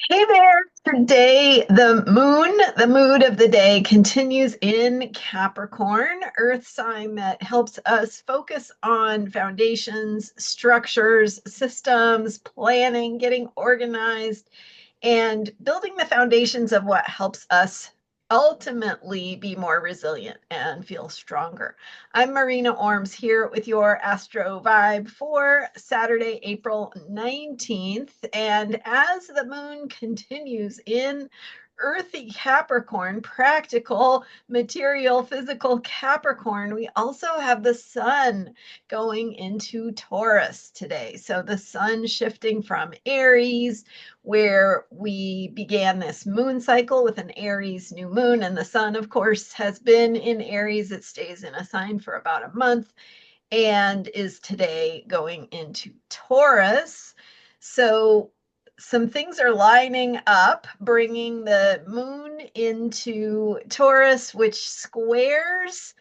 Hey there. Today, the mood of the day continues in Capricorn, Earth sign that helps us focus on foundations, structures, systems, planning, getting organized, and building the foundations of what helps us ultimately be more resilient and feel stronger. I'm Marina Orms here with your Astro Vibe for Saturday, April 19th. And as the moon continues in earthy Capricorn, practical, material, physical Capricorn, we also have the sun going into Taurus today. So the sun shifting from Aries, where we began this moon cycle with an Aries new moon, and the sun, of course, has been in Aries. It stays in a sign for about a month and is today going into Taurus. So some things are lining up, bringing the moon into Taurus, which squares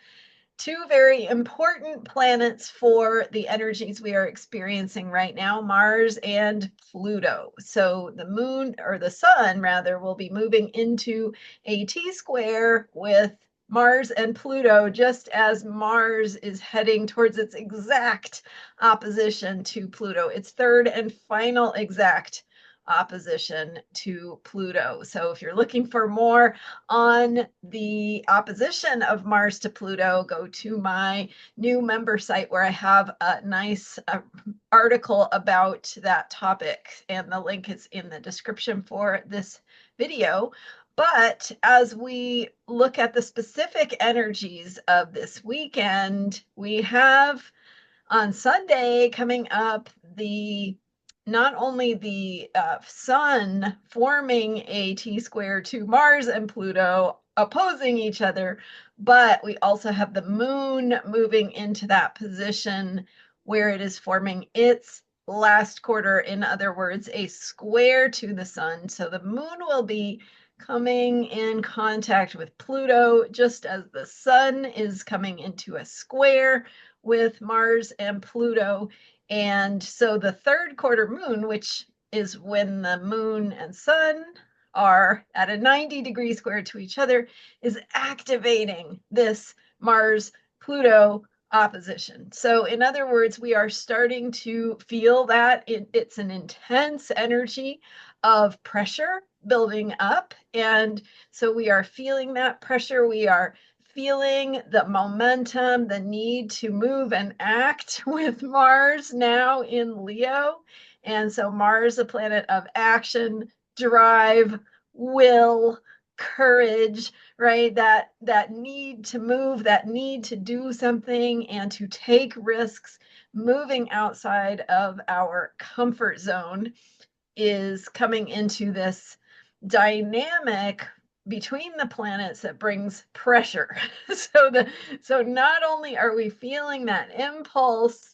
two very important planets for the energies we are experiencing right now, Mars and Pluto. So the moon, or the sun rather, will be moving into a T square with Mars and Pluto, just as Mars is heading towards its exact opposition to Pluto, its third and final exact opposition to Pluto. So if you're looking for more on the opposition of Mars to Pluto, go to my new member site where I have a nice article about that topic, and the link is in the description for this video. But as we look at the specific energies of this weekend, we have on Sunday coming up the not only the sun forming a T square to Mars and Pluto opposing each other, but we also have the moon moving into that position where it is forming its last quarter. In other words, a square to the sun. So the moon will be coming in contact with Pluto just as the sun is coming into a square with Mars and Pluto. And so the third quarter moon, which is when the moon and sun are at a 90-degree square to each other, is activating this Mars Pluto opposition. So, in other words, we are starting to feel that it's an intense energy of pressure building up. And so we are feeling that pressure. We are feeling the momentum, the need to move and act with Mars now in Leo. And so Mars, a planet of action, drive, will, courage, right? That need to move, that need to do something and to take risks, moving outside of our comfort zone is coming into this dynamic between the planets that brings pressure. So not only are we feeling that impulse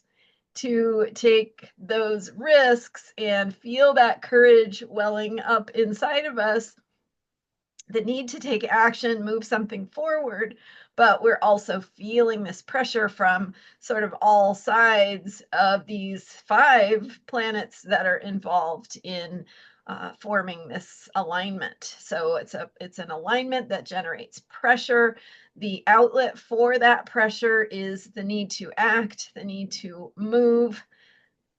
to take those risks and feel that courage welling up inside of us, the need to take action, move something forward, but we're also feeling this pressure from sort of all sides of these five planets that are involved in forming this alignment. So it's an alignment that generates pressure. The outlet for that pressure is the need to act, the need to move.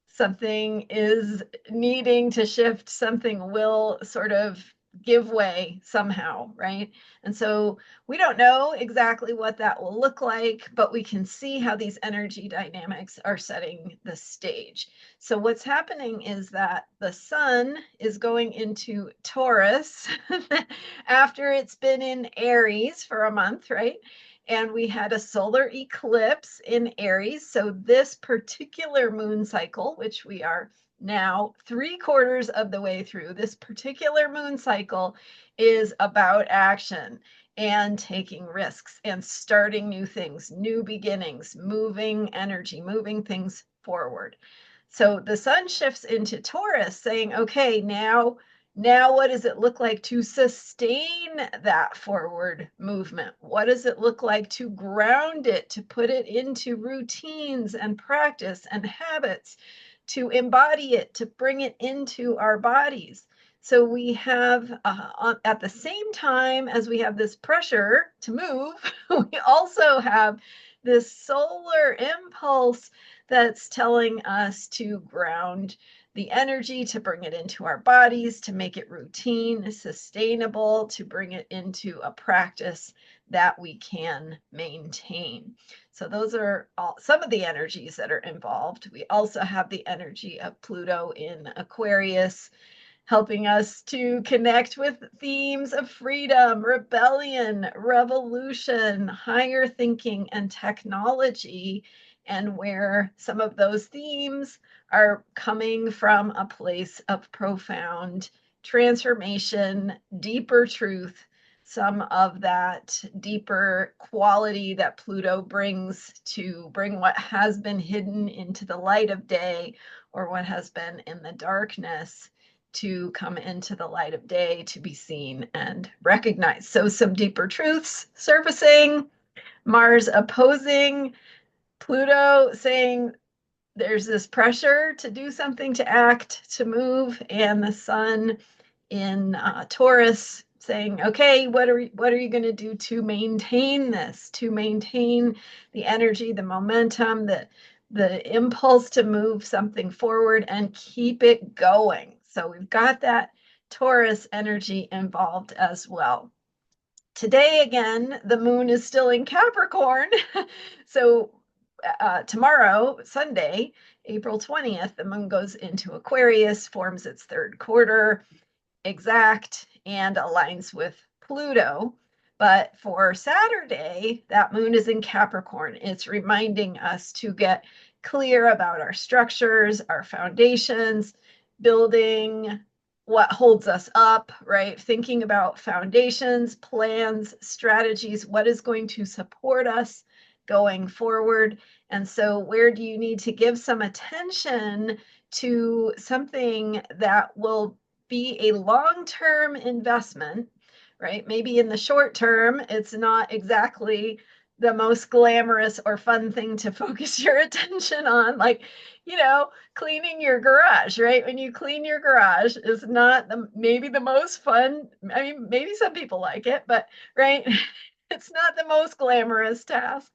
Something is needing to shift, something will sort of give way somehow, right? And so we don't know exactly what that will look like, but we can see how these energy dynamics are setting the stage. So what's happening is that the sun is going into Taurus after it's been in Aries for a month, right? And we had a solar eclipse in Aries. So this particular moon cycle, which we are now 3/4 of the way through, this particular moon cycle is about action and taking risks and starting new things, new beginnings, moving energy, moving things forward. So the sun shifts into Taurus saying, okay, now what does it look like to sustain that forward movement? What does it look like to ground it, to put it into routines and practice and habits to embody it, to bring it into our bodies. So we have, at the same time as we have this pressure to move, we also have this solar impulse that's telling us to ground the energy, to bring it into our bodies, to make it routine, sustainable, to bring it into a practice that we can maintain. So those are some of the energies that are involved. We also have the energy of Pluto in Aquarius, helping us to connect with themes of freedom, rebellion, revolution, higher thinking, and technology, and where some of those themes are coming from a place of profound transformation, deeper truth, some of that deeper quality that Pluto brings to bring what has been hidden into the light of day, or what has been in the darkness to come into the light of day, to be seen and recognized. So some deeper truths surfacing, Mars opposing Pluto, saying there's this pressure to do something, to act, to move, and the Sun in Taurus saying, okay, what are you going to do to maintain this, to maintain the energy, the momentum, the impulse to move something forward and keep it going. So we've got that Taurus energy involved as well. Today, again, the moon is still in Capricorn. So tomorrow, Sunday, April 20th, the moon goes into Aquarius, forms its third quarter, exact, and aligns with Pluto. But for Saturday, that moon is in Capricorn. It's reminding us to get clear about our structures, our foundations, building what holds us up, right? Thinking about foundations, plans, strategies, what is going to support us going forward. And so where do you need to give some attention to something that will be a long-term investment, right? Maybe in the short term, it's not exactly the most glamorous or fun thing to focus your attention on, like, cleaning your garage, right? When you clean your garage is not maybe the most fun. I mean, maybe some people like it, but right, it's not the most glamorous task,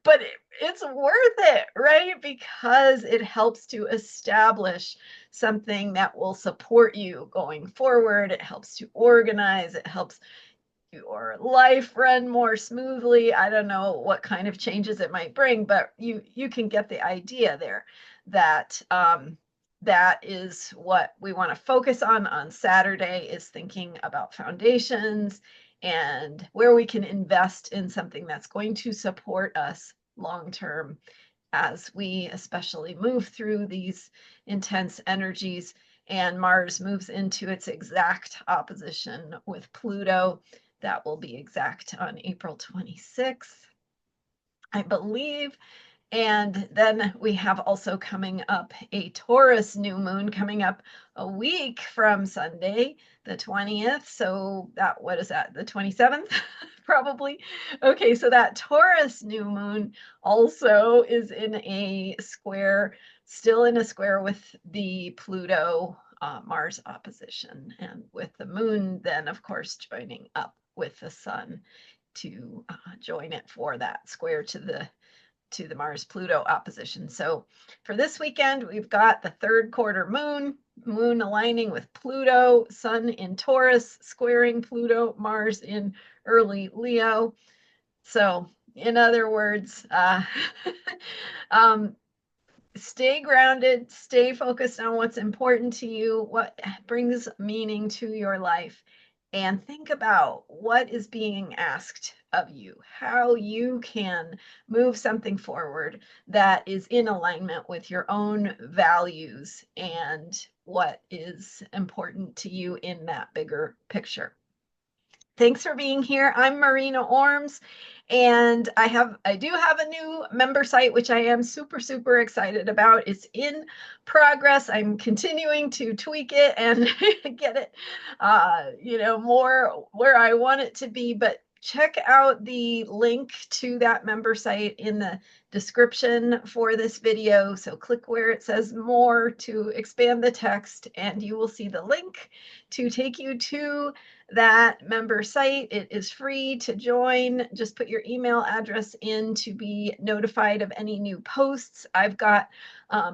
but it's worth it, right? Because it helps to establish something that will support you going forward. It helps to organize, it helps your life run more smoothly. I don't know what kind of changes it might bring, but you can get the idea there that that is what we want to focus on Saturday, is thinking about foundations and where we can invest in something that's going to support us long term as we especially move through these intense energies. And Mars moves into its exact opposition with Pluto. That will be exact on April 26th, I believe. And then we have also coming up a Taurus new moon coming up a week from Sunday, the 20th. So that, what is that, the 27th? Probably. Okay, so that Taurus new moon also is in a square, still in a square with the Pluto Mars opposition, and with the moon then, of course, joining up with the sun to join it for that square to the Mars-Pluto opposition. So for this weekend, we've got the third quarter moon aligning with Pluto, Sun in Taurus, squaring Pluto, Mars in early Leo. So in other words, stay grounded, stay focused on what's important to you, what brings meaning to your life, and think about what is being asked of you, how you can move something forward that is in alignment with your own values and what is important to you in that bigger picture. Thanks for being here. I'm Marina Orms, and I do have a new member site, which I am super, super excited about. It's in progress. I'm continuing to tweak it and get it, more where I want it to be, but check out the link to that member site in the description for this video. So click where it says more to expand the text, and you will see the link to take you to that member site. It is free to join. Just put your email address in to be notified of any new posts. I've got,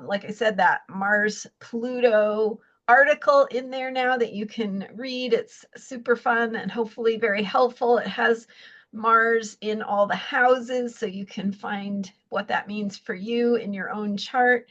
like I said, that Mars Pluto article in there now that you can read. It's super fun and hopefully very helpful. It has Mars in all the houses, so you can find what that means for you in your own chart.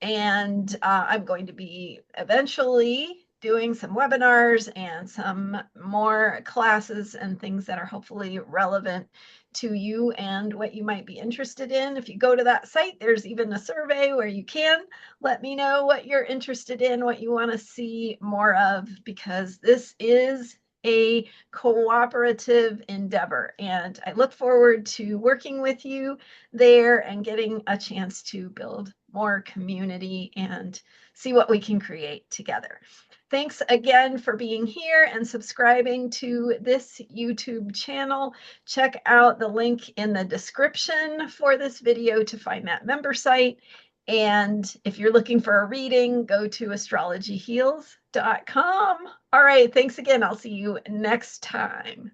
And I'm going to be eventually doing some webinars and some more classes and things that are hopefully relevant to you and what you might be interested in. If you go to that site, there's even a survey where you can let me know what you're interested in, what you want to see more of, because this is a cooperative endeavor. And I look forward to working with you there and getting a chance to build more community and see what we can create together. Thanks again for being here and subscribing to this YouTube channel. Check out the link in the description for this video to find that member site. And if you're looking for a reading, go to astrologyheals.com. All right, thanks again. I'll see you next time.